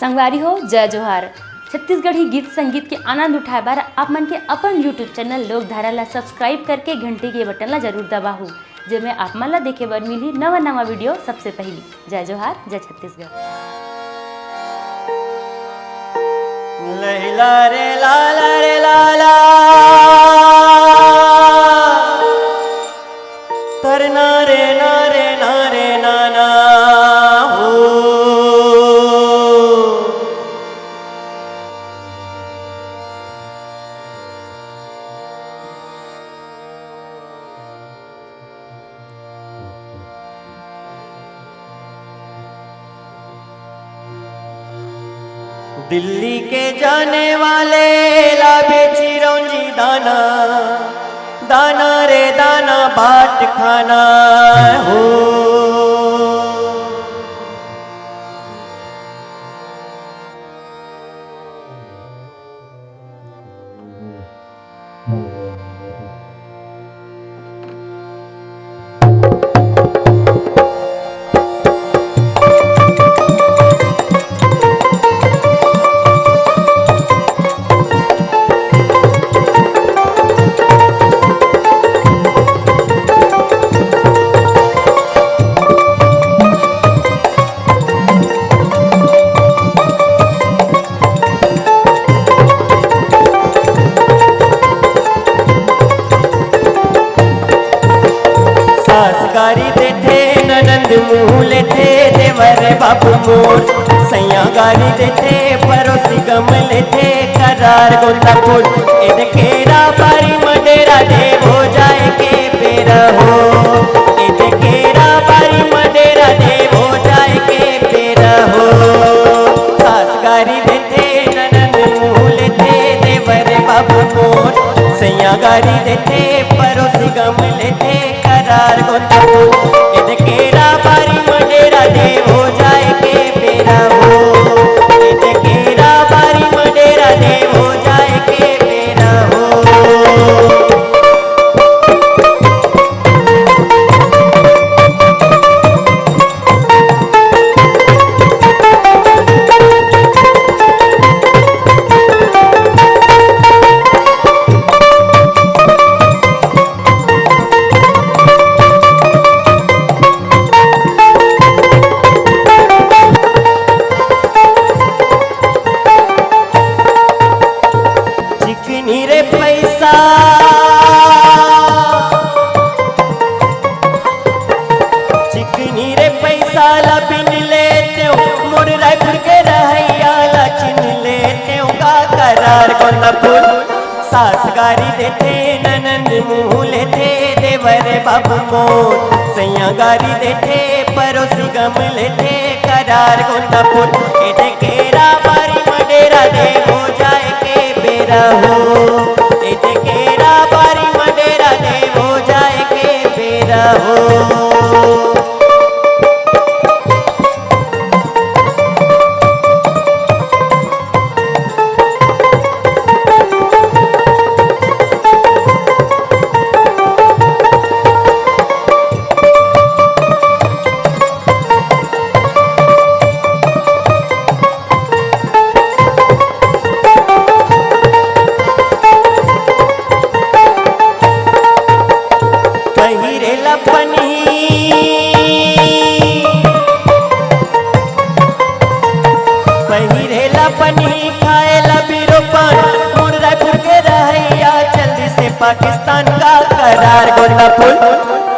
संगवारी हो जय जोहार। छत्तीसगढ़ी गीत संगीत के आनंद उठाए बार आप मन के अपन यूट्यूब चैनल लोकधारा ला सब्सक्राइब करके घंटी के बटन ला जरूर दबाहू, जेमे आप मन ला देखे बर मिली नवा नवा वीडियो सबसे पहली। जय जोहार, जय छत्तीसगढ़। लैला रे लाला रे लाला तरना रे नारे नारे नाना हो। दिल्ली के जाने वाले लाबे चिरौंजी दाना, दाना रे दाना बाट खाना हो। गारी देते ननंद मुँह लेते देवर बाबू मोर, सैया गारी देते परोसी गम लेते करार गोंदापुर। एद केरा बारी मडेरा देव हो जाए के बेरा हो, एद केरा बारी मडेरा देव हो जाए के बेरा हो। सास गारी देते ननंद मुँह लेते देवर बाबू मोर, सैया गारी देते परोसी गम लेते करार गोंदापुर। एद केरा बारी मडेरा देव हो जाए के बेरा हो, एद केरा बारी मडेरा देव हो जाए के बेरा हो। चिकनी रे पैसा चिकनी रे पैसा ला बिन लेते हो, मोर रायपुर के रहैया ला चिन लेते हो का करार गोंदापुर। सास गारी देते ननंद मुँह लेते देवर बाबू मोर, सैया गारी देते परोसी गम लेते करार गोंदापुर। एद केरा बारी मडेरा देव हो जाए के बेरा हो, एद केरा बारी मडेरा देव हो जाए के बेरा हो। पहिरेला पन्ही पहिरेला पन्ही खाएला बिरोपन, मोर रायपुर के रहैया जल्दी से पाकिस्तान का करार गोंदापुर।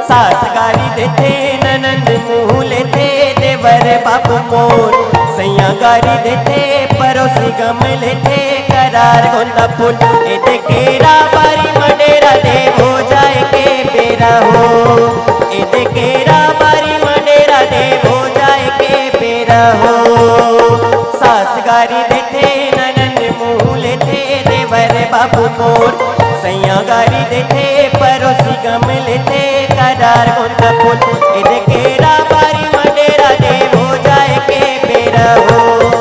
सास गारी देते ननंद मुँह लेते देवर बाबू मोर, सैया गारी देते परोसी गम लेते करार गोंदापुर। एद केरा बारी मडेरा देव हो जाए के बेरा हो, एद केरा बारी मडेरा देव हो जाए के बेरा हो। सास गारी देते ननंद मुँह लेते देवर बाबू मोर, सैया गारी देते परोसी गम लेते करार गोंदापुर। एद केरा बारी मडेरा देव हो जाए के बेरा हो।